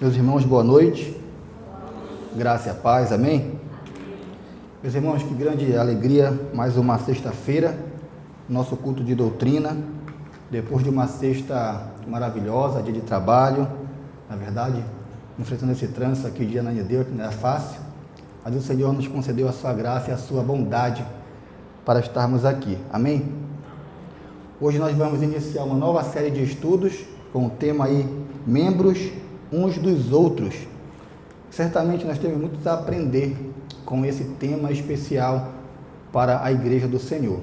Meus irmãos, boa noite. Graça e a paz, amém? Meus irmãos, que grande alegria, mais uma sexta-feira, nosso culto de doutrina, depois de uma sexta maravilhosa, dia de trabalho, na verdade, enfrentando esse trânsito aqui, dia não deu, que não era fácil, mas o Senhor nos concedeu a sua graça e a sua bondade para estarmos aqui, amém? Hoje nós vamos iniciar uma nova série de estudos com o tema aí, membros uns dos outros. Certamente nós temos muito a aprender com esse tema especial para a Igreja do Senhor.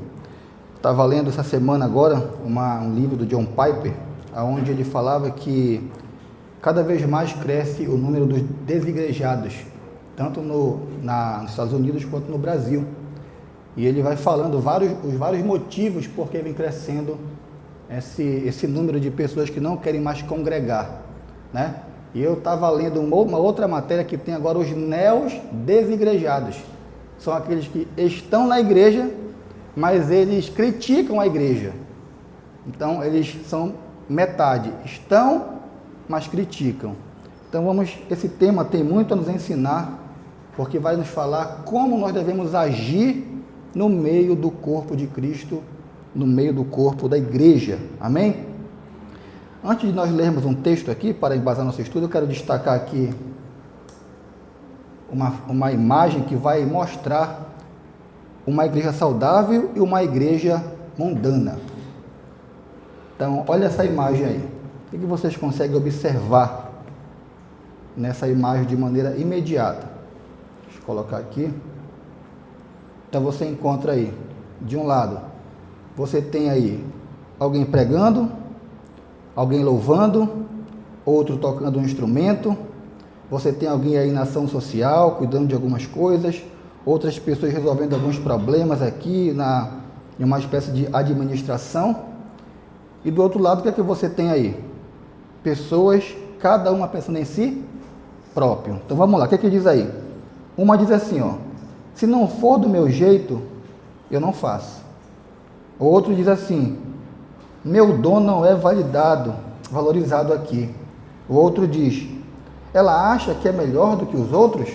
Estava lendo essa semana agora um livro do John Piper, onde ele falava que cada vez mais cresce o número dos desigrejados, tanto nos Estados Unidos quanto no Brasil. E ele vai falando os vários motivos por que vem crescendo esse número de pessoas que não querem mais congregar, né? E eu estava lendo uma outra matéria que tem agora os neos desigrejados. São aqueles que estão na igreja, mas eles criticam a igreja. Então, eles são metade. Estão, mas criticam. Então, esse tema tem muito a nos ensinar, porque vai nos falar como nós devemos agir no meio do corpo de Cristo, no meio do corpo da igreja. Amém? Antes de nós lermos um texto aqui, para embasar nosso estudo, eu quero destacar aqui uma imagem que vai mostrar uma igreja saudável e uma igreja mundana. Então, olha essa imagem aí. O que vocês conseguem observar nessa imagem de maneira imediata? Deixa eu colocar aqui. Então, você encontra aí, de um lado, você tem aí alguém pregando, alguém louvando, outro tocando um instrumento, você tem alguém aí na ação social, cuidando de algumas coisas, outras pessoas resolvendo alguns problemas aqui, em uma espécie de administração, e do outro lado, o que é que você tem aí? Pessoas, cada uma pensando em si próprio. Então vamos lá, o que é que diz aí? Uma diz assim, ó, se não for do meu jeito, eu não faço. O outro diz assim, meu dom não é valorizado aqui. O outro diz, ela acha que é melhor do que os outros?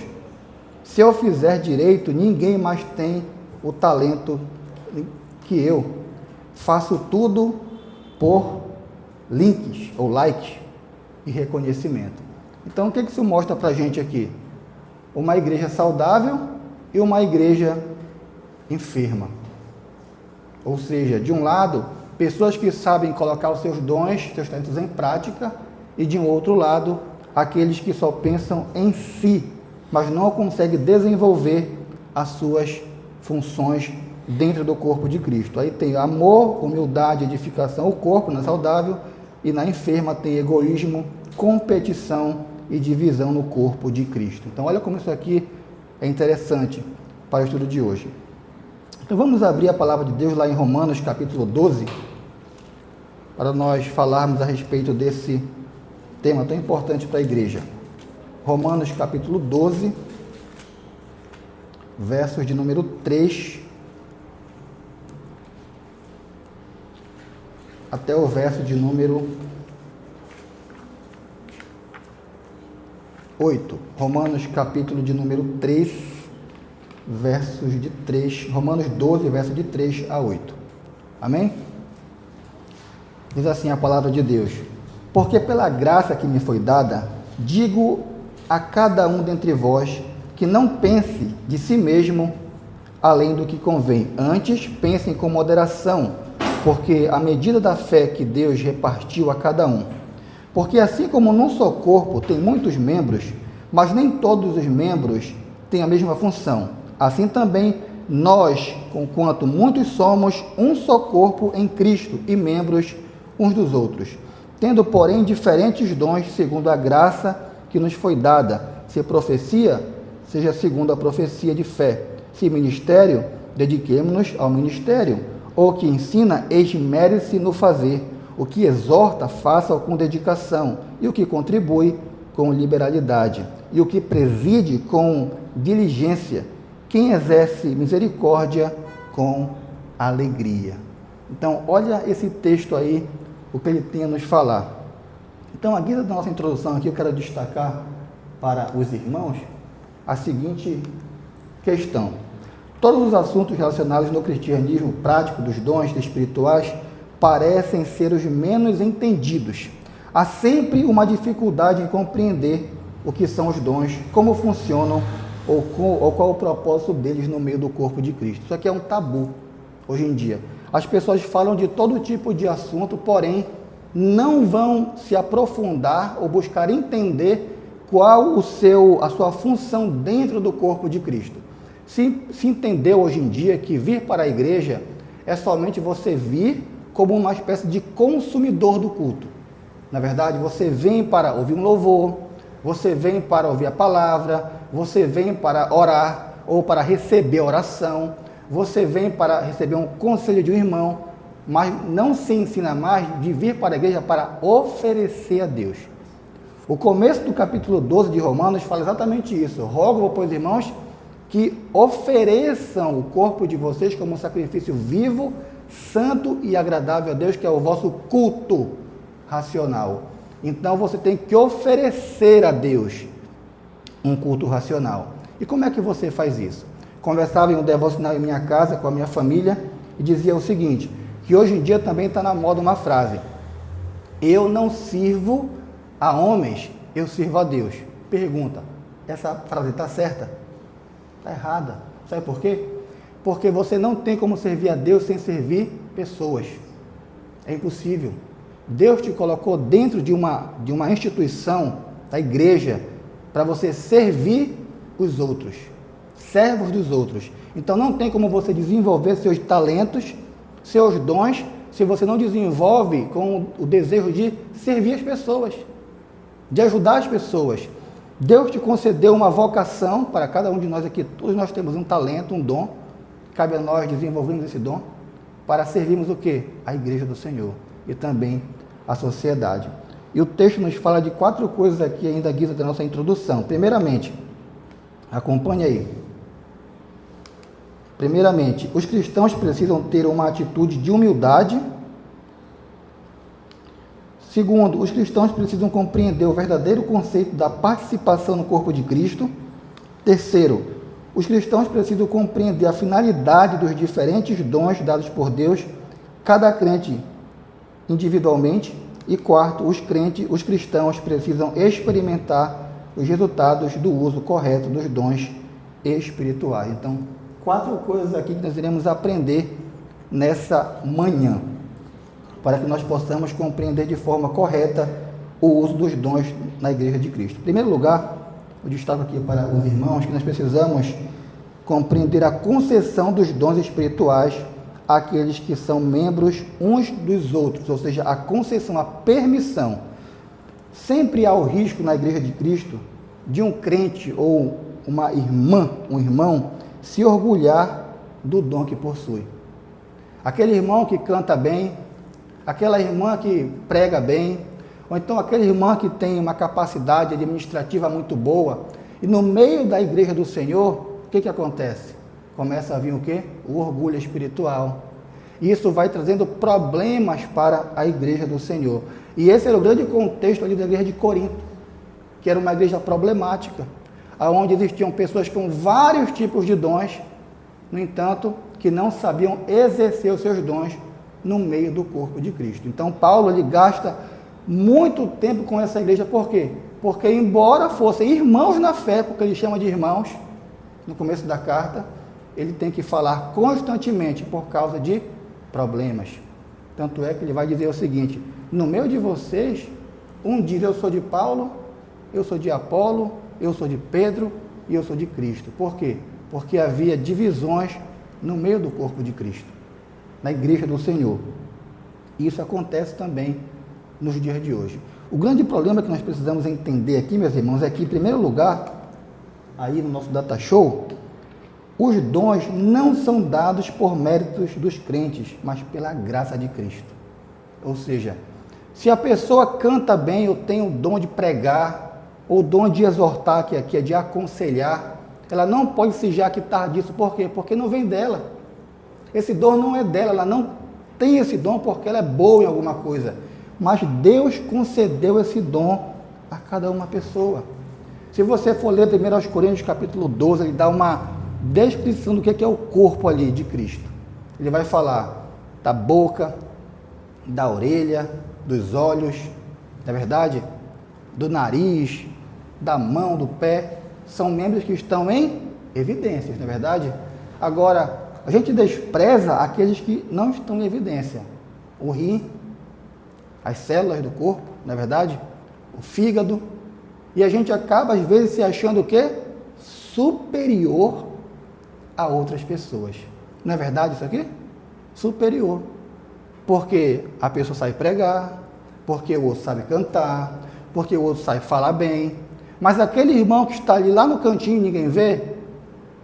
Se eu fizer direito, ninguém mais tem o talento que eu. Faço tudo por links ou likes e reconhecimento. Então, o que isso mostra para a gente aqui? Uma igreja saudável e uma igreja enferma. Ou seja, de um lado, pessoas que sabem colocar os seus dons, seus talentos em prática, e de um outro lado, aqueles que só pensam em si, mas não conseguem desenvolver as suas funções dentro do corpo de Cristo. Aí tem amor, humildade, edificação, o corpo não é saudável, e na enferma tem egoísmo, competição e divisão no corpo de Cristo. Então olha como isso aqui é interessante para o estudo de hoje. Então vamos abrir a palavra de Deus lá em Romanos capítulo 12, para nós falarmos a respeito desse tema tão importante para a igreja. Romanos capítulo 12, versos de número 3 até o verso de número 8. Romanos capítulo de número 3, versos de 3, Romanos 12, versos de 3 a 8. Amém? Diz assim a palavra de Deus, porque pela graça que me foi dada, digo a cada um dentre vós, que não pense de si mesmo além do que convém, antes pensem com moderação, porque a medida da fé que Deus repartiu a cada um. Porque assim como num só corpo tem muitos membros, mas nem todos os membros têm a mesma função, assim também nós, conquanto muitos somos, um só corpo em Cristo e membros uns dos outros, tendo, porém, diferentes dons segundo a graça que nos foi dada. Se profecia, seja segundo a profecia de fé. Se ministério, dediquemo-nos ao ministério. Ou que ensina, esmere-se no fazer. O que exorta, faça-o com dedicação. E o que contribui, com liberalidade. E o que preside, com diligência. Quem exerce misericórdia, com alegria. Então, olha esse texto aí, o que ele tem a nos falar. Então, à guisa da nossa introdução aqui, eu quero destacar para os irmãos a seguinte questão. Todos os assuntos relacionados no cristianismo prático dos dons espirituais parecem ser os menos entendidos. Há sempre uma dificuldade em compreender o que são os dons, como funcionam ou qual o propósito deles no meio do corpo de Cristo. Isso aqui é um tabu hoje em dia. As pessoas falam de todo tipo de assunto, porém não vão se aprofundar ou buscar entender qual a sua função dentro do corpo de Cristo. Se entendeu hoje em dia que vir para a igreja é somente você vir como uma espécie de consumidor do culto. Na verdade, você vem para ouvir um louvor, você vem para ouvir a palavra, você vem para orar ou para receber oração, você vem para receber um conselho de um irmão, mas não se ensina mais de vir para a igreja para oferecer a Deus. O começo do capítulo 12 de Romanos fala exatamente isso. Rogo, pois, irmãos, que ofereçam o corpo de vocês como um sacrifício vivo, santo e agradável a Deus, que é o vosso culto racional. Então você tem que oferecer a Deus um culto racional. E como é que você faz isso? Conversava em um devocional em minha casa com a minha família e dizia o seguinte, que hoje em dia também está na moda uma frase: eu não sirvo a homens, eu sirvo a Deus. Pergunta, essa frase está certa? Está errada. Sabe por quê? Porque você não tem como servir a Deus sem servir pessoas. É impossível. Deus te colocou dentro de uma instituição, da igreja, para você servir os outros, servos dos outros. Então não tem como você desenvolver seus talentos, seus dons, se você não desenvolve com o desejo de servir as pessoas, de ajudar as pessoas. Deus te concedeu uma vocação para cada um de nós aqui. Todos nós temos um talento, um dom. Cabe a nós desenvolvermos esse dom para servirmos o quê? A igreja do Senhor e também a sociedade. E o texto nos fala de 4 coisas aqui ainda à guisa da nossa introdução. Primeiramente, acompanhe aí. Primeiramente, os cristãos precisam ter uma atitude de humildade. Segundo, os cristãos precisam compreender o verdadeiro conceito da participação no corpo de Cristo. Terceiro, os cristãos precisam compreender a finalidade dos diferentes dons dados por Deus, cada crente individualmente. E quarto, os cristãos precisam experimentar os resultados do uso correto dos dons espirituais. Então, 4 coisas aqui que nós iremos aprender nessa manhã, para que nós possamos compreender de forma correta o uso dos dons na Igreja de Cristo. Em primeiro lugar, eu destaco aqui para os irmãos que nós precisamos compreender a concessão dos dons espirituais àqueles que são membros uns dos outros, ou seja, a concessão, a permissão. Sempre há o risco na Igreja de Cristo de um crente ou uma irmã, um irmão, se orgulhar do dom que possui. Aquele irmão que canta bem, aquela irmã que prega bem, ou então aquela irmã que tem uma capacidade administrativa muito boa, e no meio da igreja do Senhor, o que acontece? Começa a vir o quê? O orgulho espiritual. E isso vai trazendo problemas para a igreja do Senhor. E esse era o grande contexto ali da igreja de Corinto, que era uma igreja problemática, onde existiam pessoas com vários tipos de dons, no entanto, que não sabiam exercer os seus dons no meio do corpo de Cristo. Então, Paulo ele gasta muito tempo com essa igreja, por quê? Porque embora fossem irmãos na fé, porque ele chama de irmãos, no começo da carta, ele tem que falar constantemente por causa de problemas. Tanto é que ele vai dizer o seguinte: no meio de vocês, um diz eu sou de Paulo, eu sou de Apolo, eu sou de Pedro e eu sou de Cristo. Por quê? Porque havia divisões no meio do corpo de Cristo, na igreja do Senhor. Isso acontece também nos dias de hoje. O grande problema que nós precisamos entender aqui, meus irmãos, é que, em primeiro lugar, aí no nosso data show, os dons não são dados por méritos dos crentes, mas pela graça de Cristo. Ou seja, se a pessoa canta bem, ou tem o dom de pregar, ou o dom de exortar, que aqui é de aconselhar, ela não pode se jactar disso. Por quê? Porque não vem dela. Esse dom não é dela, ela não tem esse dom porque ela é boa em alguma coisa. mas Deus concedeu esse dom a cada uma pessoa. Se você for ler 1 Coríntios capítulo 12, ele dá uma descrição do que é o corpo ali de Cristo. Ele vai falar da boca, da orelha, dos olhos, não é verdade? Do nariz, da mão, do pé. São membros que estão em evidências, não é verdade? Agora, a gente despreza aqueles que não estão em evidência. O rim, as células do corpo, não é verdade? O fígado. E a gente acaba, às vezes, se achando o quê? Superior a outras pessoas. Não é verdade isso aqui? Superior. Porque a pessoa sabe pregar, porque o outro sabe cantar, porque o outro sabe falar bem. Mas aquele irmão que está ali lá no cantinho e ninguém vê,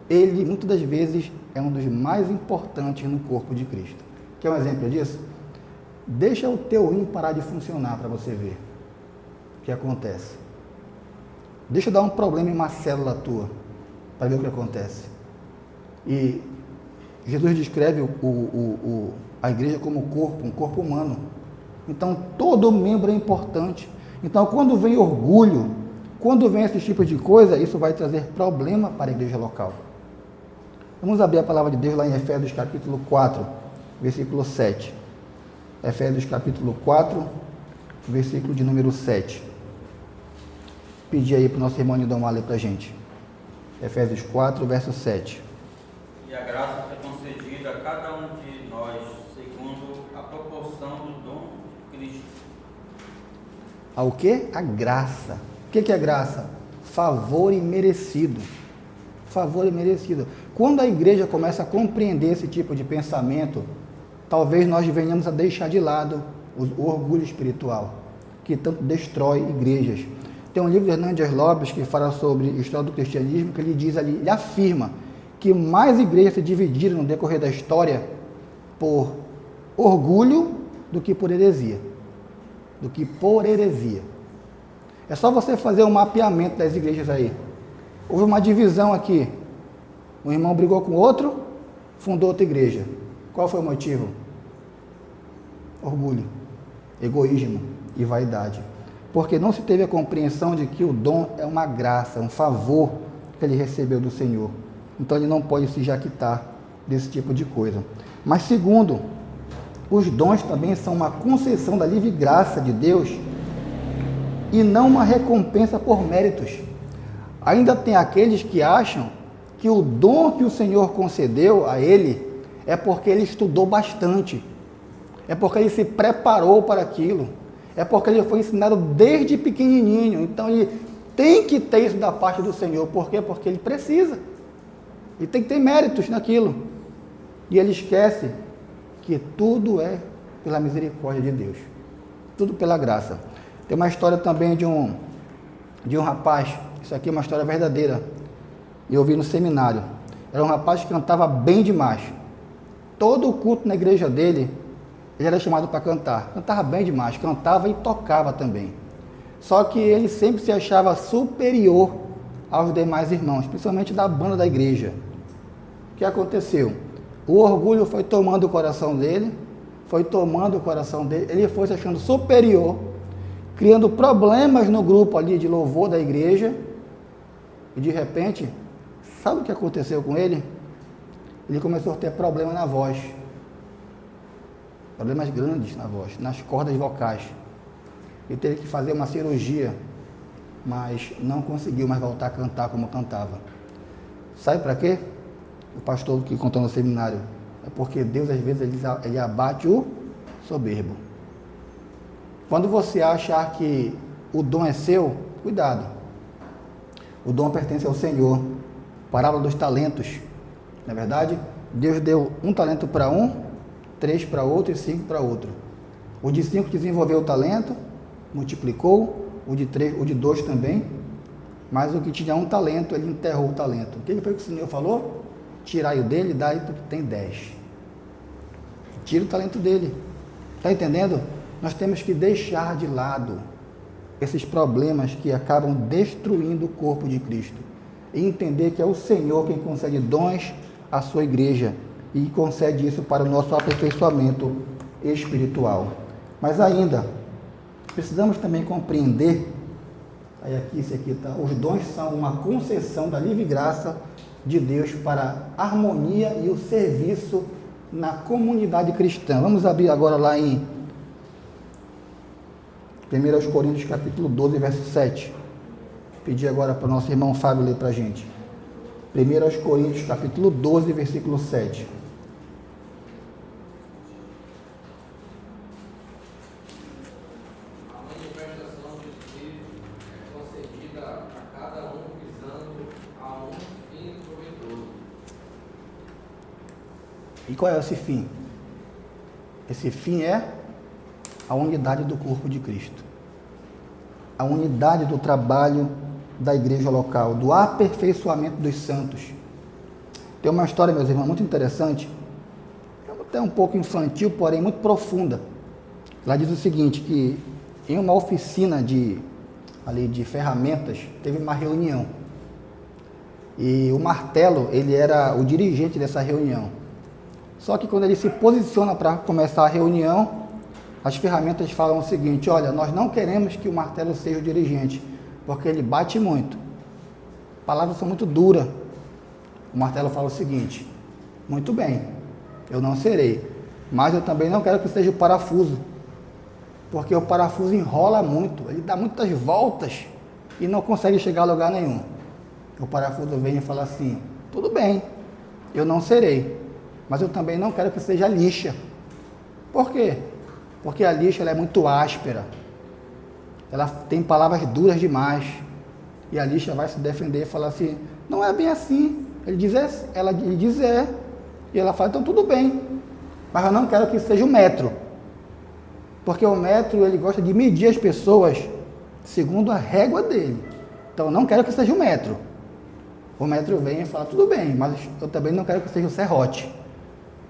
ele, muitas das vezes, é um dos mais importantes no corpo de Cristo. Quer um exemplo disso? Deixa o teu rim parar de funcionar para você ver o que acontece. Deixa eu dar um problema em uma célula tua, para ver o que acontece. E Jesus descreve a igreja como corpo, um corpo humano. Então, todo membro é importante. Então, quando vem orgulho, quando vem esse tipo de coisa, isso vai trazer problema para a igreja local. Vamos abrir a palavra de Deus lá em Efésios capítulo 4, versículo 7. Efésios capítulo 4, versículo de número 7. Pedir aí para o nosso irmão Nildon ler para a gente. Efésios 4, verso 7. E a graça foi concedida a cada um de nós, segundo a proporção do dom de Cristo. Ao que? A graça. O que é graça? Favor imerecido. Favor imerecido. Quando a igreja começa a compreender esse tipo de pensamento, talvez nós venhamos a deixar de lado o orgulho espiritual, que tanto destrói igrejas. Tem um livro de Hernandes Lopes que fala sobre a história do cristianismo, que ele diz ali, ele afirma que mais igrejas se dividiram no decorrer da história por orgulho do que por heresia. É só você fazer um mapeamento das igrejas aí. Houve uma divisão aqui. Um irmão brigou com outro, fundou outra igreja. Qual foi o motivo? Orgulho, egoísmo e vaidade. Porque não se teve a compreensão de que o dom é uma graça, um favor que ele recebeu do Senhor. Então ele não pode se jaquitar desse tipo de coisa. Mas segundo, os dons também são uma concessão da livre graça de Deus e não uma recompensa por méritos. Ainda tem aqueles que acham que o dom que o Senhor concedeu a ele é porque ele estudou bastante, é porque ele se preparou para aquilo, é porque ele foi ensinado desde pequenininho. Então ele tem que ter isso da parte do Senhor. Por quê? Porque ele precisa. Ele tem que ter méritos naquilo. E ele esquece que tudo é pela misericórdia de Deus. Tudo pela graça. Tem uma história também de um rapaz, isso aqui é uma história verdadeira, eu vi no seminário. Era um rapaz que cantava bem demais. Todo o culto na igreja dele, ele era chamado para cantar. Cantava bem demais, cantava e tocava também. Só que ele sempre se achava superior aos demais irmãos, principalmente da banda da igreja. O que aconteceu? O orgulho foi tomando o coração dele, ele foi se achando superior, criando problemas no grupo ali de louvor da igreja, e de repente, sabe o que aconteceu com ele? Ele começou a ter problema na voz, problemas grandes na voz, nas cordas vocais. Ele teve que fazer uma cirurgia, mas não conseguiu mais voltar a cantar como cantava. Sabe para quê? O pastor que contou no seminário, é porque Deus às vezes ele abate o soberbo. Quando você achar que o dom é seu, cuidado. O dom pertence ao Senhor. Parábola dos talentos. Não é verdade? Deus deu 1 talento para um, 3 para outro e 5 para outro. O de 5 desenvolveu o talento, multiplicou, o de 2 também, mas o que tinha 1 talento, ele enterrou o talento. O que foi que o Senhor falou? Tirai o dele e dai para o que tem 10. Tira o talento dele. Está entendendo? Nós temos que deixar de lado esses problemas que acabam destruindo o corpo de Cristo. E entender que é o Senhor quem concede dons à sua igreja e concede isso para o nosso aperfeiçoamento espiritual. Mas ainda, precisamos também compreender, aí aqui, esse aqui tá, os dons são uma concessão da livre graça de Deus para a harmonia e o serviço na comunidade cristã. Vamos abrir agora lá em 1 Coríntios capítulo 12, verso 7. Pedir agora para o nosso irmão Fábio ler para a gente. 1 Coríntios capítulo 12, versículo 7. A manifestação do Espírito é concedida a cada um visando a um fim proveitoso. E qual é esse fim? Esse fim é a unidade do corpo de Cristo. A unidade do trabalho da igreja local, do aperfeiçoamento dos santos. Tem uma história, meus irmãos, muito interessante, até um pouco infantil, porém muito profunda. Lá diz o seguinte, que em uma oficina de ferramentas, teve uma reunião. E o Martelo, ele era o dirigente dessa reunião. Só que quando ele se posiciona para começar a reunião, as ferramentas falam o seguinte: olha, nós não queremos que o Martelo seja o dirigente, porque ele bate muito. Palavras são muito duras. O Martelo fala o seguinte: muito bem, eu não serei, mas eu também não quero que seja o parafuso, porque o parafuso enrola muito, ele dá muitas voltas e não consegue chegar a lugar nenhum. O parafuso vem e fala assim: tudo bem, eu não serei, mas eu também não quero que seja lixa. Por quê? Porque a lixa ela é muito áspera, ela tem palavras duras demais, e a lixa vai se defender e falar assim: não é bem assim. Ele diz e ela fala: então tudo bem, mas eu não quero que seja o metro, porque o metro ele gosta de medir as pessoas segundo a régua dele, então eu não quero que seja o metro. O metro vem e fala: tudo bem, mas eu também não quero que seja o serrote,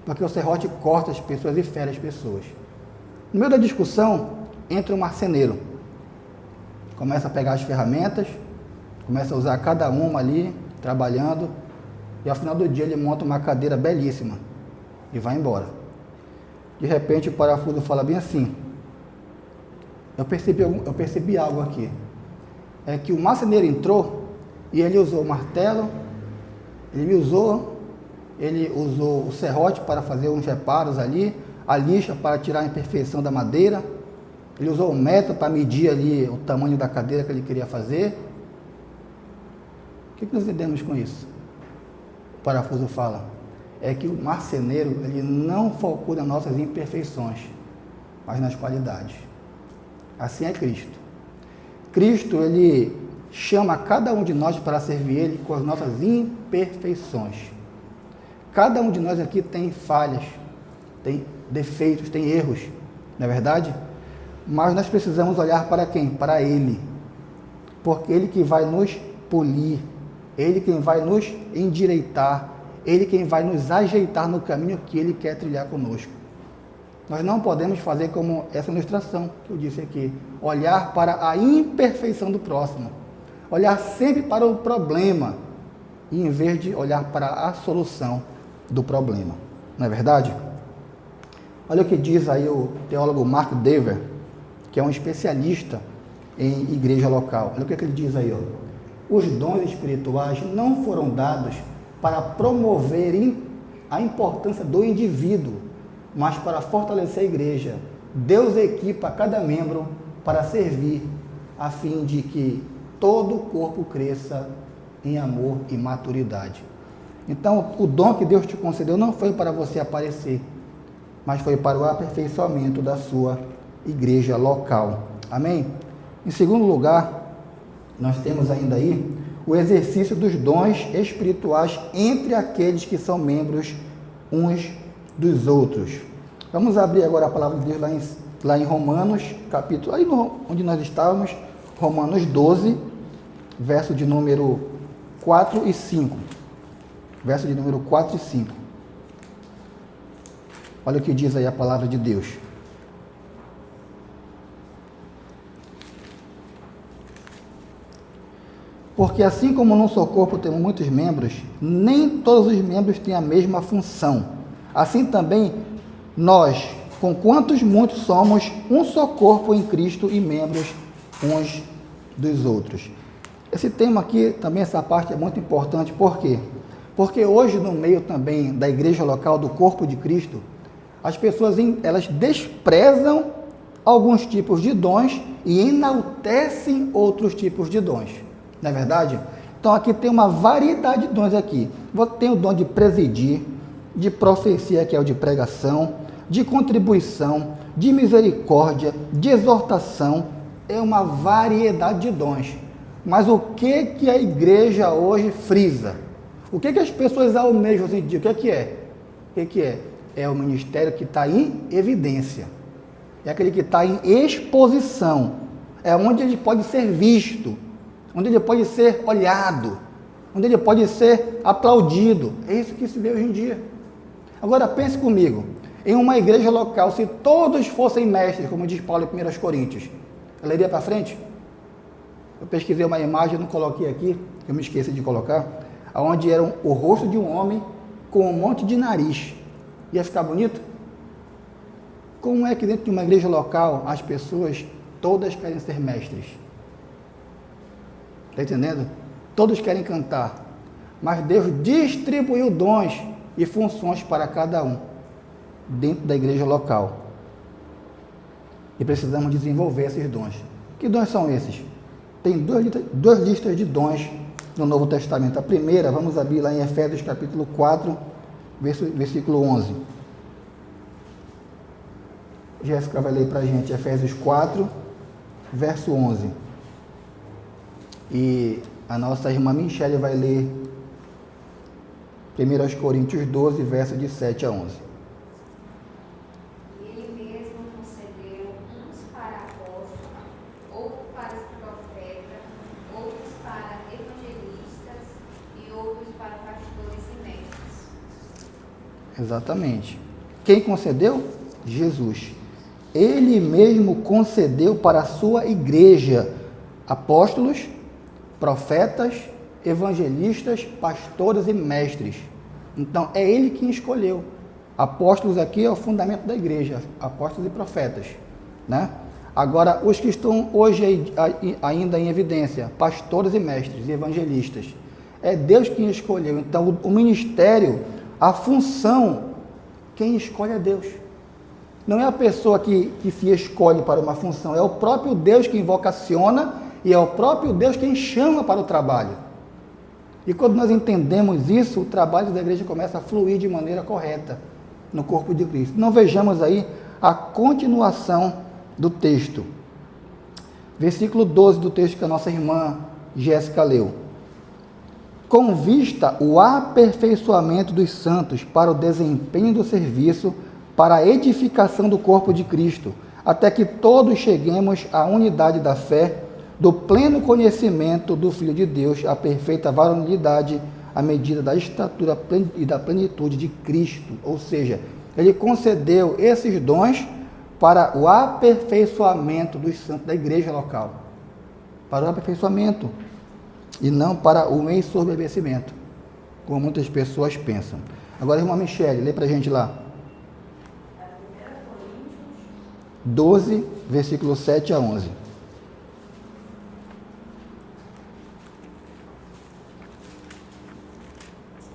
porque o serrote corta as pessoas e fere as pessoas. No meio da discussão, entra um marceneiro, começa a pegar as ferramentas, começa a usar cada uma ali, trabalhando, e ao final do dia ele monta uma cadeira belíssima e vai embora. De repente o parafuso fala bem assim: eu percebi algo aqui, é que o marceneiro entrou e ele usou o martelo, ele usou o serrote para fazer uns reparos ali, a lixa para tirar a imperfeição da madeira, ele usou o metro para medir ali o tamanho da cadeira que ele queria fazer. O que nós entendemos com isso? O parafuso fala, é que o marceneiro ele não focou nas nossas imperfeições, mas nas qualidades. Assim é Cristo. Cristo, ele chama cada um de nós para servir ele com as nossas imperfeições. Cada um de nós aqui tem falhas, tem defeitos, tem erros, não é verdade? Mas nós precisamos olhar para quem? Para Ele. Porque Ele que vai nos polir, Ele quem vai nos endireitar, Ele quem vai nos ajeitar no caminho que Ele quer trilhar conosco. Nós não podemos fazer como essa ilustração que eu disse aqui, olhar para a imperfeição do próximo, olhar sempre para o problema, em vez de olhar para a solução do problema. Não é verdade? Olha o que diz aí o teólogo Mark Dever, que é um especialista em igreja local. Olha o que ele diz aí, ó. Os dons espirituais não foram dados para promover a importância do indivíduo, mas para fortalecer a igreja. Deus equipa cada membro para servir, a fim de que todo o corpo cresça em amor e maturidade. Então, o dom que Deus te concedeu não foi para você aparecer, mas foi para o aperfeiçoamento da sua igreja local. Amém? Em segundo lugar, nós temos ainda aí o exercício dos dons espirituais entre aqueles que são membros uns dos outros. Vamos abrir agora a palavra de Deus lá em Romanos, capítulo, aí onde nós estávamos, Romanos 12, verso de número 4 e 5. Verso de número 4 e 5. Olha o que diz aí a palavra de Deus. Porque assim como no nosso corpo temos muitos membros, nem todos os membros têm a mesma função. Assim também nós, com quantos muitos somos um só corpo em Cristo e membros uns dos outros. Esse tema aqui, também essa parte é muito importante, por quê? Porque hoje no meio também da igreja local, do corpo de Cristo, as pessoas elas desprezam alguns tipos de dons e enaltecem outros tipos de dons, não é verdade? Então aqui tem uma variedade de dons aqui. Tem o dom de presidir, de profecia, que é o de pregação, de contribuição, de misericórdia, de exortação. É uma variedade de dons. Mas o que a igreja hoje frisa? O que as pessoas almejam hoje em dia? O que é? O que é? É o ministério que está em evidência. É aquele que está em exposição. É onde ele pode ser visto, onde ele pode ser olhado, onde ele pode ser aplaudido. É isso que se vê hoje em dia. Agora pense comigo, em uma igreja local, se todos fossem mestres, como diz Paulo em 1 Coríntios, ela iria para frente? Eu pesquisei uma imagem, não coloquei aqui, eu me esqueci de colocar, onde era o rosto de um homem com um monte de nariz. Ia ficar bonito? Como é que dentro de uma igreja local as pessoas todas querem ser mestres? Está entendendo? Todos querem cantar, mas Deus distribuiu dons e funções para cada um dentro da igreja local. E precisamos desenvolver esses dons. Que dons são esses? Tem duas listas de dons no Novo Testamento. A primeira, vamos abrir lá em Efésios capítulo 4, versículo 11. Jéssica vai ler para a gente Efésios 4, verso 11. E a nossa irmã Michele vai ler 1 Coríntios 12, verso de 7 a 11. Ele mesmo concedeu uns para apóstolos, outros para profetas, outros para evangelistas e outros para pastores e mestres. Exatamente. Quem concedeu? Jesus. Ele mesmo concedeu para a sua igreja apóstolos, profetas, evangelistas, pastores e mestres. Então, é ele quem escolheu. Apóstolos aqui é o fundamento da igreja, apóstolos e profetas, né? Agora, os que estão hoje ainda em evidência, pastores e mestres e evangelistas, é Deus quem escolheu. Então, o ministério, a função, quem escolhe é Deus. Não é a pessoa que se escolhe para uma função, é o próprio Deus quem vocaciona e é o próprio Deus quem chama para o trabalho. E quando nós entendemos isso, o trabalho da igreja começa a fluir de maneira correta no corpo de Cristo. Não vejamos aí a continuação do texto. Versículo 12 do texto que a nossa irmã Jéssica leu. Com vista o aperfeiçoamento dos santos para o desempenho do serviço, para a edificação do corpo de Cristo, até que todos cheguemos à unidade da fé, do pleno conhecimento do Filho de Deus, à perfeita varonilidade, à medida da estatura e da plenitude de Cristo. Ou seja, ele concedeu esses dons para o aperfeiçoamento dos santos da igreja local. Para o aperfeiçoamento e não para o ensoberbecimento, como muitas pessoas pensam. Agora, irmã Michele, lê para a gente lá. 12, versículo 7 a 11.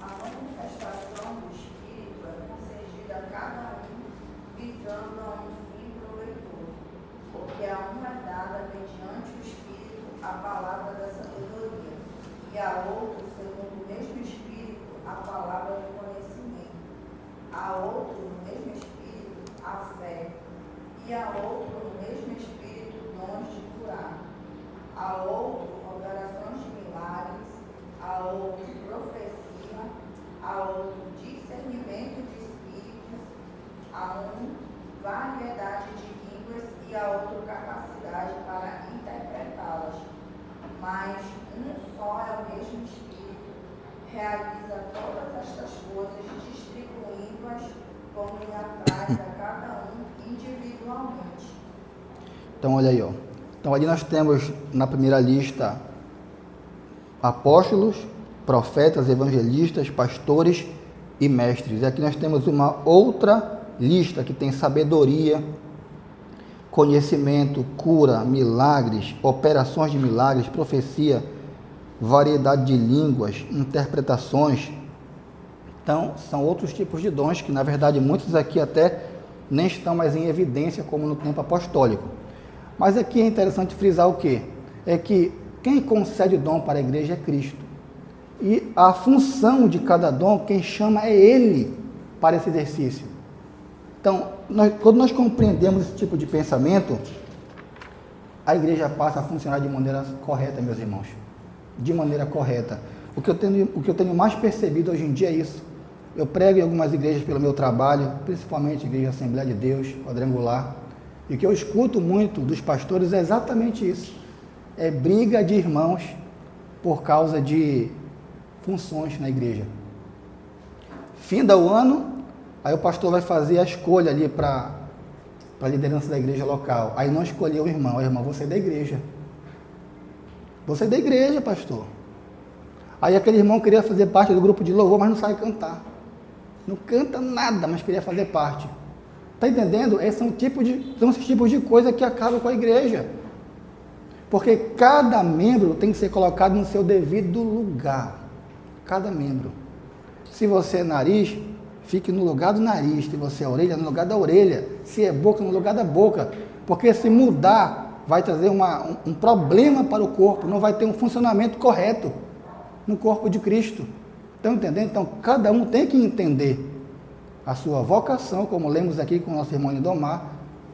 A manifestação do Espírito é concedida a cada um, visando a um fim proveitoso, porque a um é dada mediante o Espírito a palavra da sabedoria, e a outro, segundo o mesmo Espírito, a palavra do conhecimento, a outro, no mesmo Espírito, a fé, e a outro, no mesmo Espírito, dons de curar, a outro, operações de milagres, a outro, profecia, a outro, discernimento de espíritos, a um, variedade de línguas e a outro, capacidade para interpretá-las. Mas um só é o mesmo Espírito, realiza todas estas coisas, distribuindo-as como lhe apraz a cada um individualmente. Então, olha aí, ó. Então, ali nós temos na primeira lista apóstolos, profetas, evangelistas, pastores e mestres. E aqui nós temos uma outra lista que tem sabedoria, conhecimento, cura, milagres, operações de milagres, profecia, variedade de línguas, interpretações. Então, são outros tipos de dons que, na verdade, muitos aqui até nem estão mais em evidência, como no tempo apostólico. Mas aqui é interessante frisar o quê? É que quem concede o dom para a igreja é Cristo. E a função de cada dom, quem chama é Ele para esse exercício. Então, quando nós compreendemos esse tipo de pensamento, a igreja passa a funcionar de maneira correta, meus irmãos. De maneira correta. O que eu tenho mais percebido hoje em dia é isso. Eu prego em algumas igrejas pelo meu trabalho, principalmente Igreja Assembleia de Deus, Quadrangular, e o que eu escuto muito dos pastores é exatamente isso. É briga de irmãos por causa de funções na igreja. Finda o ano, aí o pastor vai fazer a escolha ali para a liderança da igreja local. Aí não escolheu o irmão. Irmão, você é da igreja. Você é da igreja, pastor. Aí aquele irmão queria fazer parte do grupo de louvor, mas não sabe cantar. Não canta nada, mas queria fazer parte. Está entendendo? São esses tipos de coisa que acabam com a igreja. Porque cada membro tem que ser colocado no seu devido lugar. Cada membro. Se você é nariz, fique no lugar do nariz. Se você é orelha, no lugar da orelha. Se é boca, no lugar da boca. Porque se mudar, vai trazer um problema para o corpo. Não vai ter um funcionamento correto no corpo de Cristo. Estão entendendo? Então, cada um tem que entender a sua vocação, como lemos aqui com o nosso irmão Lindomar,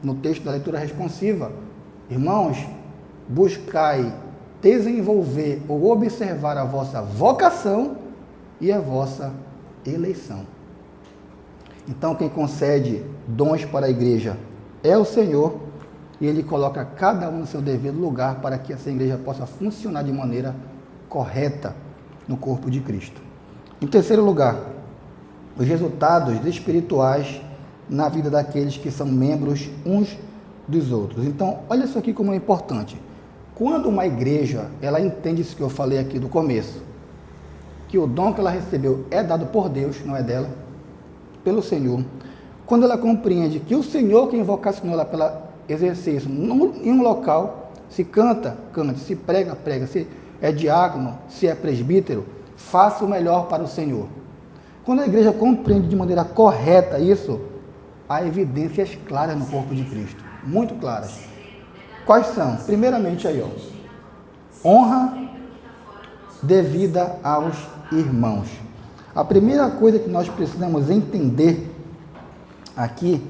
no texto da leitura responsiva. Irmãos, buscai desenvolver ou observar a vossa vocação e a vossa eleição. Então, quem concede dons para a igreja é o Senhor, e Ele coloca cada um no seu devido lugar para que essa igreja possa funcionar de maneira correta no corpo de Cristo. Em terceiro lugar, os resultados espirituais na vida daqueles que são membros uns dos outros. Então, olha isso aqui como é importante. Quando uma igreja, ela entende isso que eu falei aqui do começo, que o dom que ela recebeu é dado por Deus, não é dela, pelo Senhor. Quando ela compreende que o Senhor quem vocacionou ela para exercício em um local, se canta, cante, se prega, prega, se é diácono, se é presbítero, faça o melhor para o Senhor. Quando a igreja compreende de maneira correta isso, há evidências claras no corpo de Cristo, muito claras. Quais são? Primeiramente aí, honra devida aos irmãos. A primeira coisa que nós precisamos entender aqui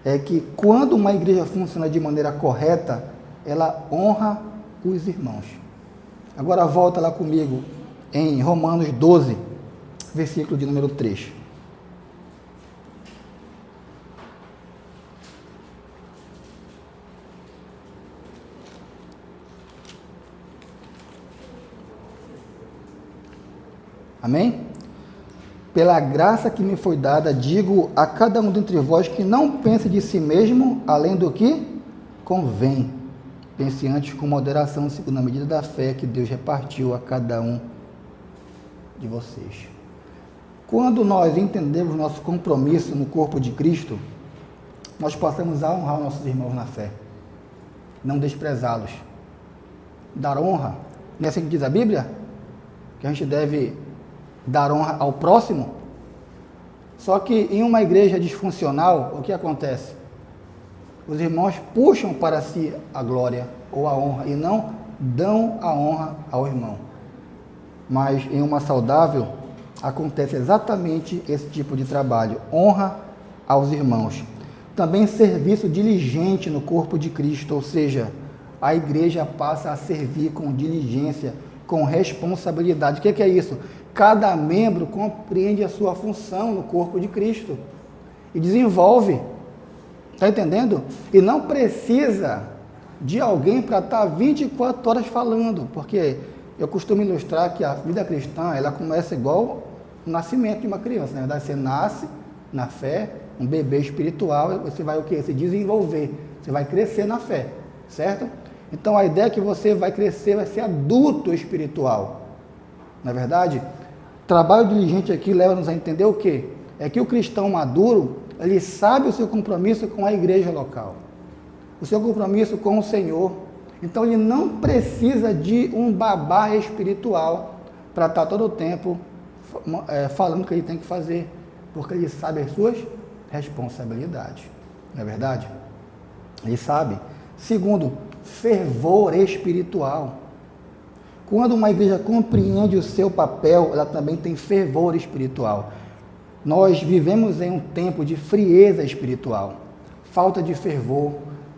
é que quando uma igreja funciona de maneira correta, ela honra os irmãos. Agora volta lá comigo em Romanos 12, versículo de número 3. Amém? Pela graça que me foi dada, digo a cada um dentre vós que não pense de si mesmo além do que convém. Pense antes com moderação, segundo a medida da fé que Deus repartiu a cada um de vocês. Quando nós entendemos nosso compromisso no corpo de Cristo, nós passamos a honrar nossos irmãos na fé, não desprezá-los. Dar honra, não é assim que diz a Bíblia? Que a gente deve dar honra ao próximo? Só que em uma igreja disfuncional, o que acontece? Os irmãos puxam para si a glória ou a honra e não dão a honra ao irmão. Mas em uma saudável, acontece exatamente esse tipo de trabalho, honra aos irmãos. Também serviço diligente no corpo de Cristo, ou seja, a igreja passa a servir com diligência, com responsabilidade. O que é isso? Cada membro compreende a sua função no corpo de Cristo e desenvolve. Está entendendo? E não precisa de alguém para estar 24 horas falando, porque eu costumo ilustrar que a vida cristã, ela começa igual o nascimento de uma criança. Na verdade, você nasce na fé, um bebê espiritual, e você vai o quê? Se desenvolver, você vai crescer na fé, certo? Então, a ideia é que você vai crescer, vai ser adulto espiritual. Na verdade, trabalho diligente aqui leva-nos a entender o quê? É que o cristão maduro, ele sabe o seu compromisso com a igreja local, o seu compromisso com o Senhor. Então ele não precisa de um babá espiritual para estar todo o tempo falando o que ele tem que fazer, porque ele sabe as suas responsabilidades, não é verdade? Ele sabe. Segundo, fervor espiritual. Quando uma igreja compreende o seu papel, ela também tem fervor espiritual. Nós vivemos em um tempo de frieza espiritual, falta de fervor,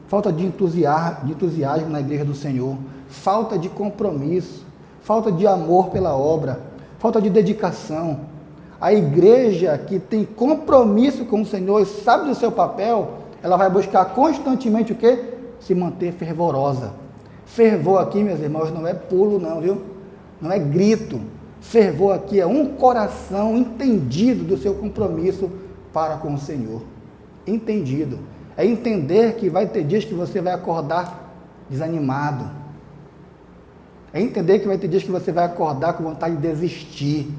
falta de entusiasmo na igreja do Senhor, falta de compromisso, falta de amor pela obra, falta de dedicação. A igreja que tem compromisso com o Senhor e sabe do seu papel, ela vai buscar constantemente o quê? Se manter fervorosa. Fervor aqui, meus irmãos, não é pulo não, viu? Não é grito. Fervor aqui é um coração entendido do seu compromisso para com o Senhor. Entendido. É entender que vai ter dias que você vai acordar desanimado. É entender que vai ter dias que você vai acordar com vontade de desistir,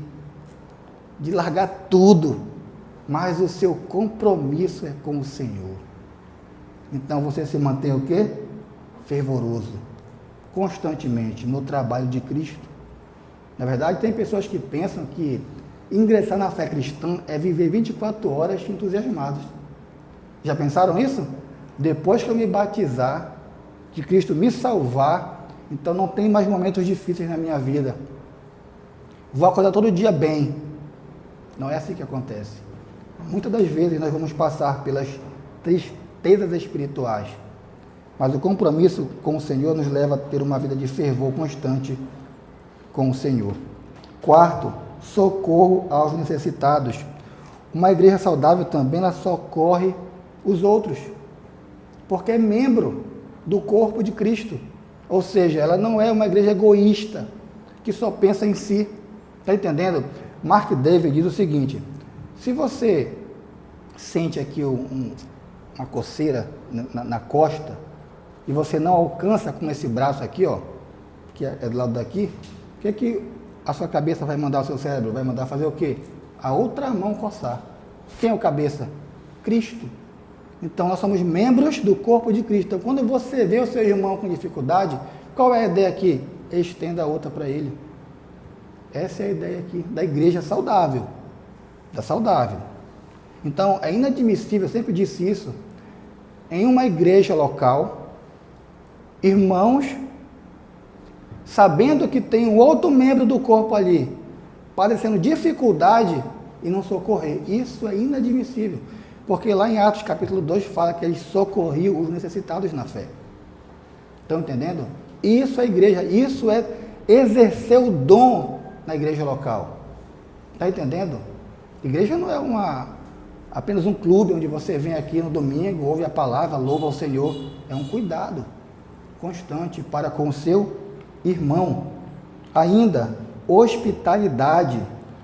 de largar tudo. Mas o seu compromisso é com o Senhor. Então você se mantém o quê? Fervoroso. Constantemente no trabalho de Cristo. Na verdade, tem pessoas que pensam que ingressar na fé cristã é viver 24 horas entusiasmados. Já pensaram isso? Depois que eu me batizar, que Cristo me salvar, então não tem mais momentos difíceis na minha vida. Vou acordar todo dia bem. Não é assim que acontece. Muitas das vezes nós vamos passar pelas tristezas espirituais, mas o compromisso com o Senhor nos leva a ter uma vida de fervor constante com o Senhor. Quarto, socorro aos necessitados. Uma igreja saudável também, ela socorre os outros, porque é membro do corpo de Cristo. Ou seja, ela não é uma igreja egoísta, que só pensa em si. Está entendendo? Mark David diz o seguinte: se você sente aqui uma coceira na costa, e você não alcança com esse braço aqui, ó, que é do lado daqui, o que a sua cabeça vai mandar ao seu cérebro? Vai mandar fazer o quê? A outra mão coçar. Quem é o cabeça? Cristo. Então nós somos membros do corpo de Cristo. Então quando você vê o seu irmão com dificuldade, qual é a ideia aqui? Estenda a outra para ele. Essa é a ideia aqui da igreja saudável. Da saudável. Então é inadmissível, eu sempre disse isso, em uma igreja local, irmãos, sabendo que tem um outro membro do corpo ali, padecendo dificuldade e não socorrer. Isso é inadmissível. Porque lá em Atos capítulo 2 fala que eles socorriam os necessitados na fé. Estão entendendo? Isso é igreja, isso é exercer o dom na igreja local. Está entendendo? Igreja não é apenas um clube onde você vem aqui no domingo, ouve a palavra, louva ao Senhor. É um cuidado constante para com o seu irmão. Ainda, hospitalidade.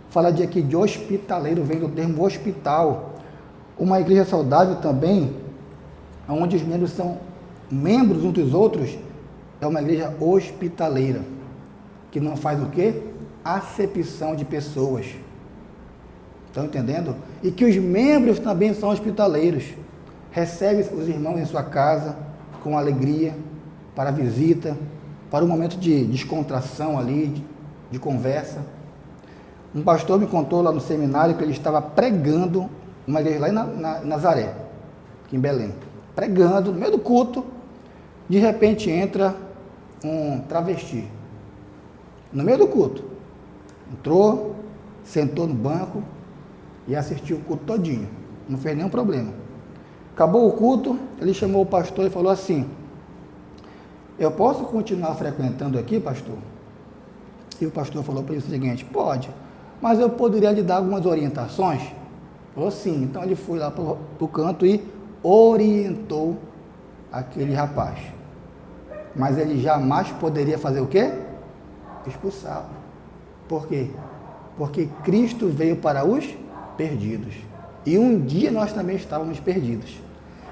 Fala de aqui de hospitaleiro, vem do termo hospital. Uma igreja saudável também, onde os membros são membros uns dos outros, é uma igreja hospitaleira, que não faz o quê? Acepção de pessoas. Estão entendendo? E que os membros também são hospitaleiros. Recebe os irmãos em sua casa com alegria, para visita, para um momento de descontração ali, de conversa. Um pastor me contou lá no seminário que ele estava pregando uma igreja lá em Nazaré, aqui em Belém. Pregando, no meio do culto, de repente entra um travesti. No meio do culto. Entrou, sentou no banco e assistiu o culto todinho. Não fez nenhum problema. Acabou o culto, ele chamou o pastor e falou assim: eu posso continuar frequentando aqui, pastor? E o pastor falou para ele o seguinte: pode, mas eu poderia lhe dar algumas orientações? Falou sim. Então ele foi lá para o canto e orientou aquele rapaz. Mas ele jamais poderia fazer o quê? Expulsá-lo. Por quê? Porque Cristo veio para os perdidos. E um dia nós também estávamos perdidos.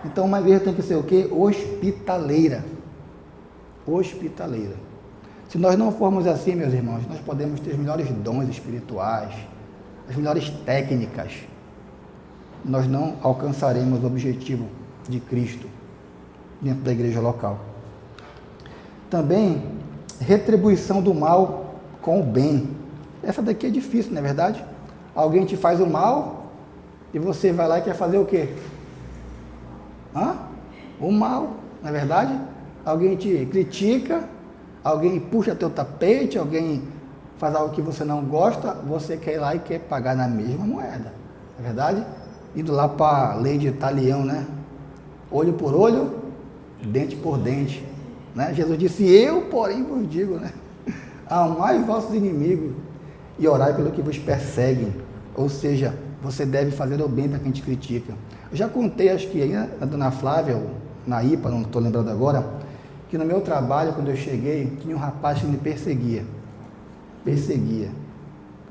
Então uma igreja tem que ser o quê? Hospitaleira. Hospitaleira. Se nós não formos assim, meus irmãos, nós podemos ter os melhores dons espirituais, as melhores técnicas, nós não alcançaremos o objetivo de Cristo dentro da igreja local. Também, retribuição do mal com o bem. Essa daqui é difícil, não é verdade? Alguém te faz o mal e você vai lá e quer fazer o quê? O mal, não é verdade? Alguém te critica, alguém puxa teu tapete, alguém faz algo que você não gosta, você quer ir lá e quer pagar na mesma moeda, não é verdade? Indo lá para a lei de Talião, né? Olho por olho, dente por dente, né? Jesus disse, eu, porém, vos digo, né? Amai vossos inimigos e orai pelo que vos perseguem. Ou seja, você deve fazer o bem para quem te critica. Eu já contei, acho que aí, a dona Flávia, ou na IPA, não estou lembrando agora, que no meu trabalho, quando eu cheguei, tinha um rapaz que me perseguia.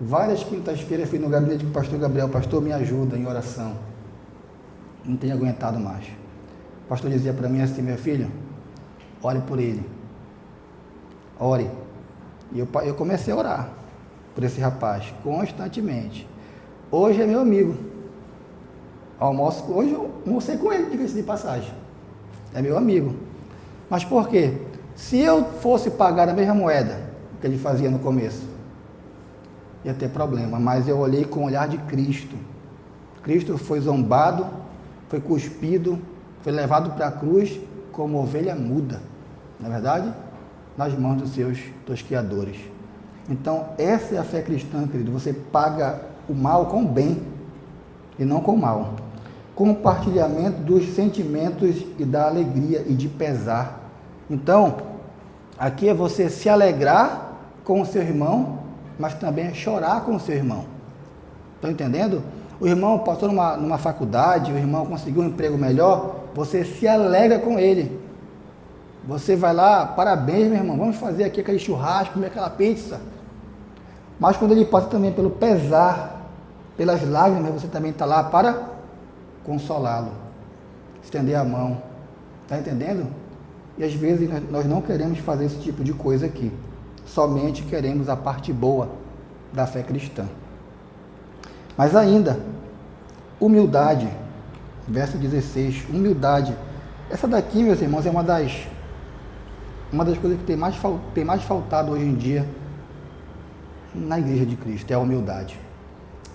Várias quintas-feiras fui no gabinete do pastor Gabriel, pastor, me ajuda em oração. Não tenho aguentado mais. O pastor dizia para mim assim, meu filho, ore por ele. Ore. E eu comecei a orar por esse rapaz, constantemente. Hoje é meu amigo. Hoje eu almocei com ele, diga-se de passagem. É meu amigo. Mas por quê? Se eu fosse pagar a mesma moeda que ele fazia no começo, ia ter problema. Mas eu olhei com o olhar de Cristo. Cristo foi zombado, foi cuspido, foi levado para a cruz como ovelha muda, não é verdade? Nas mãos dos seus tosqueadores. Então, essa é a fé cristã, querido. Você paga o mal com o bem e não com o mal. Compartilhamento dos sentimentos e da alegria e de pesar. Então, aqui é você se alegrar com o seu irmão, mas também é chorar com o seu irmão. Estão entendendo? O irmão passou numa faculdade, o irmão conseguiu um emprego melhor, você se alegra com ele. Você vai lá, parabéns, meu irmão, vamos fazer aqui aquele churrasco, comer aquela pizza. Mas quando ele passa também pelo pesar, pelas lágrimas, você também está lá para consolá-lo, estender a mão. Está entendendo? E às vezes nós não queremos fazer esse tipo de coisa aqui. Somente queremos a parte boa da fé cristã. Mas ainda, humildade, verso 16, humildade. Essa daqui, meus irmãos, é uma das coisas que tem mais faltado hoje em dia na Igreja de Cristo, é a humildade.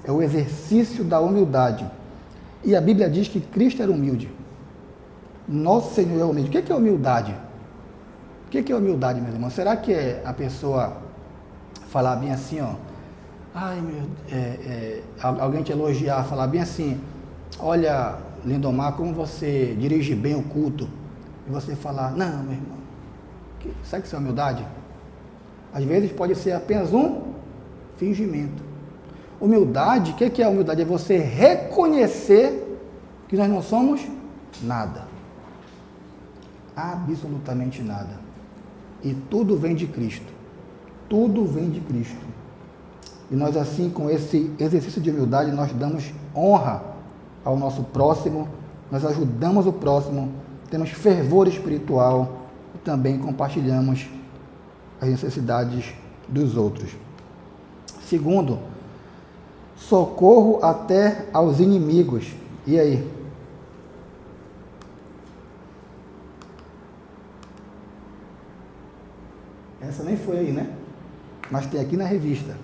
É o exercício da humildade. E a Bíblia diz que Cristo era humilde. Nosso Senhor é humilde. O que é humildade? O que é humildade, meus irmãos? Será que é a pessoa falar bem assim, ó? Ai, alguém te elogiar, falar bem assim, olha, Lindomar, como você dirige bem o culto. E você falar, não, meu irmão, sabe que isso é humildade? Às vezes pode ser apenas um fingimento. Humildade, o que é humildade? É você reconhecer que nós não somos nada. Absolutamente nada. E tudo vem de Cristo. Tudo vem de Cristo. E nós assim, com esse exercício de humildade, nós damos honra ao nosso próximo, nós ajudamos o próximo, temos fervor espiritual e também compartilhamos as necessidades dos outros. Segundo, socorro até aos inimigos. E aí? Essa nem foi aí, né? Mas tem aqui na revista.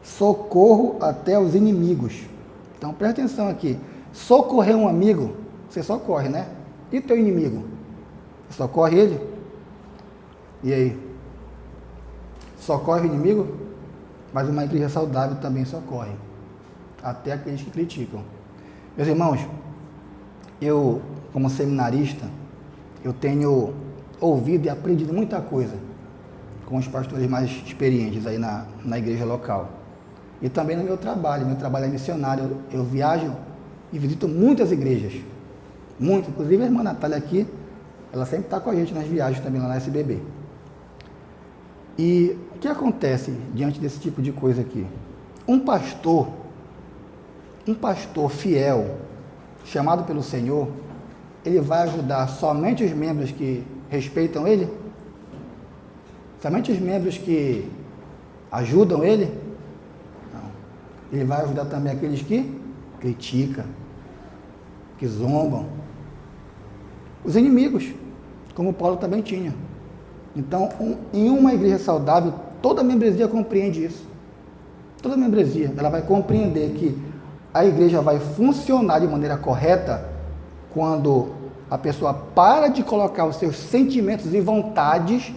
Socorro até aos inimigos. Então, presta atenção aqui. Socorrer um amigo, você socorre, né? E teu inimigo? Você socorre ele? E aí? Socorre o inimigo? Mas uma igreja saudável também socorre. Até aqueles que criticam. Meus irmãos, eu, como seminarista, eu tenho ouvido e aprendido muita coisa com os pastores mais experientes aí na igreja local. E também no meu trabalho é missionário, eu viajo e visito muitas igrejas, muitas, inclusive a irmã Natália aqui, ela sempre está com a gente nas viagens também lá na SBB. E o que acontece diante desse tipo de coisa aqui? Um pastor fiel, chamado pelo Senhor, ele vai ajudar somente os membros que respeitam ele? Somente os membros que ajudam ele? Não. Ele vai ajudar também aqueles que criticam. que zombam. Os inimigos, como Paulo também tinha. Então, em uma igreja saudável, toda membresia compreende isso. Toda membresia, ela vai compreender que a igreja vai funcionar de maneira correta quando a pessoa para de colocar os seus sentimentos e vontades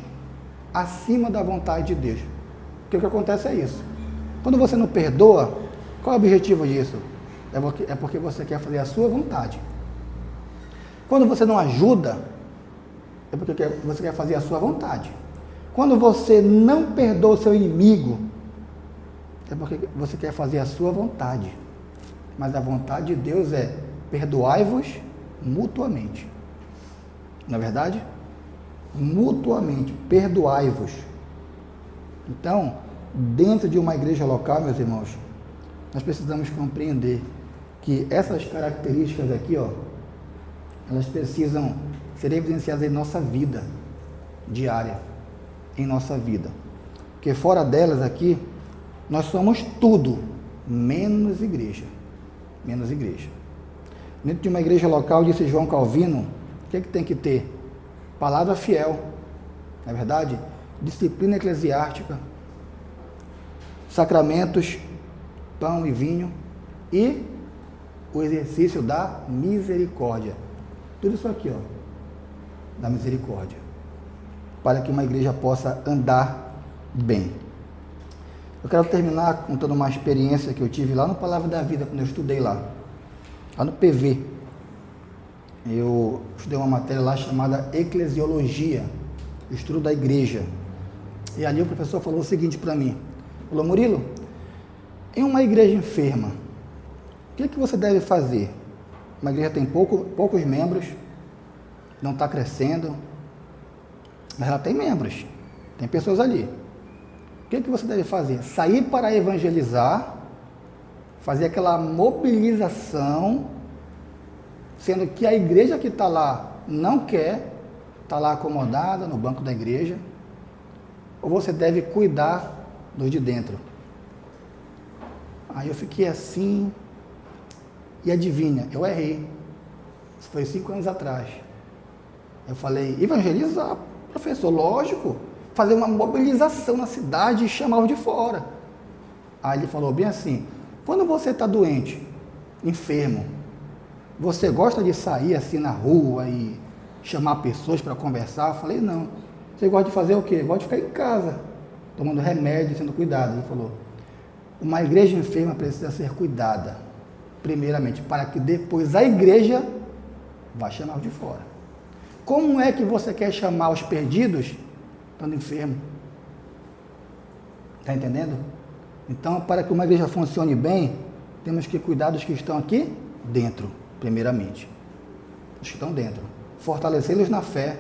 acima da vontade de Deus. Porque o que acontece é isso. Quando você não perdoa, qual é o objetivo disso? É porque você quer fazer a sua vontade. Quando você não ajuda, é porque você quer fazer a sua vontade. Quando você não perdoa o seu inimigo, é porque você quer fazer a sua vontade. Mas a vontade de Deus é: perdoai-vos mutuamente. Não é verdade? Mutuamente, perdoai-vos. Então, dentro de uma igreja local, meus irmãos, nós precisamos compreender que essas características aqui, ó, elas precisam ser evidenciadas em nossa vida diária, em nossa vida. Porque fora delas aqui, nós somos tudo, menos igreja. Menos igreja. Dentro de uma igreja local, disse João Calvino, o que é que tem que ter? Palavra fiel, não é verdade? Disciplina eclesiástica, sacramentos, pão e vinho e o exercício da misericórdia. Tudo isso aqui, ó, da misericórdia, para que uma igreja possa andar bem. Eu quero terminar contando uma experiência que eu tive lá no Palavra da Vida, quando eu estudei lá no PV. Eu estudei uma matéria lá chamada Eclesiologia, estudo da igreja. E ali o professor falou o seguinte para mim, falou: Murilo, em uma igreja enferma, o que você deve fazer? Uma igreja tem poucos membros, não está crescendo, mas ela tem membros, tem pessoas ali. O que você deve fazer? Sair para evangelizar, fazer aquela mobilização, sendo que a igreja que está lá não quer, está lá acomodada no banco da igreja, ou você deve cuidar dos de dentro? Aí eu fiquei assim, e adivinha, eu errei. Isso foi 5 anos atrás. Eu falei: evangelizar, professor, lógico, fazer uma mobilização na cidade e chamar os de fora. Aí ele falou bem assim: quando você está doente, enfermo, você gosta de sair assim na rua e chamar pessoas para conversar? Eu falei: não. Você gosta de fazer o quê? Eu gosto de ficar em casa, tomando remédio, sendo cuidado. Ele falou: uma igreja enferma precisa ser cuidada, primeiramente, para que depois a igreja vá chamar os de fora. Como é que você quer chamar os perdidos estando enfermo? Está entendendo? Então, para que uma igreja funcione bem, temos que cuidar dos que estão aqui dentro, primeiramente. Os que estão dentro. Fortalecê-los na fé,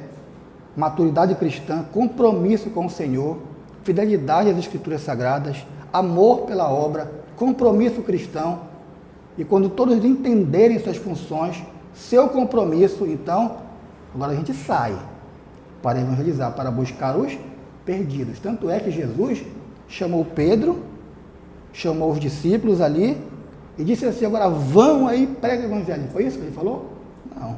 maturidade cristã, compromisso com o Senhor, fidelidade às Escrituras Sagradas, amor pela obra, compromisso cristão. E quando todos entenderem suas funções, seu compromisso, então, agora a gente sai para evangelizar, para buscar os perdidos. Tanto é que Jesus chamou Pedro, chamou os discípulos ali e disse assim: agora vão aí e preguem o evangelho. Foi isso que ele falou? Não.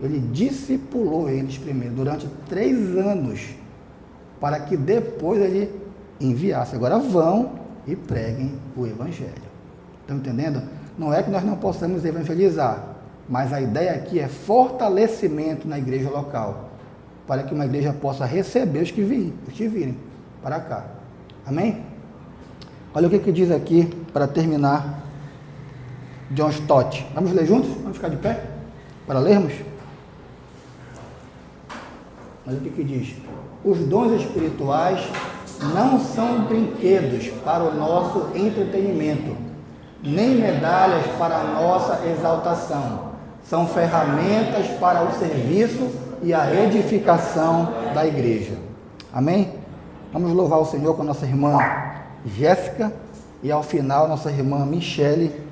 Ele discipulou eles primeiro, durante 3 anos, para que depois ele enviasse. Agora vão e preguem o evangelho. Estão entendendo? Não é que nós não possamos evangelizar, mas a ideia aqui é fortalecimento na igreja local, para que uma igreja possa receber os que virem para cá. Amém? Olha o que diz aqui, para terminar, John Stott. Vamos ler juntos? Vamos ficar de pé para lermos? Olha o que diz: os dons espirituais não são brinquedos para o nosso entretenimento, nem medalhas para a nossa exaltação. São ferramentas para o serviço e a edificação da igreja. Amém? Vamos louvar o Senhor com a nossa irmã Jéssica e ao final nossa irmã Michele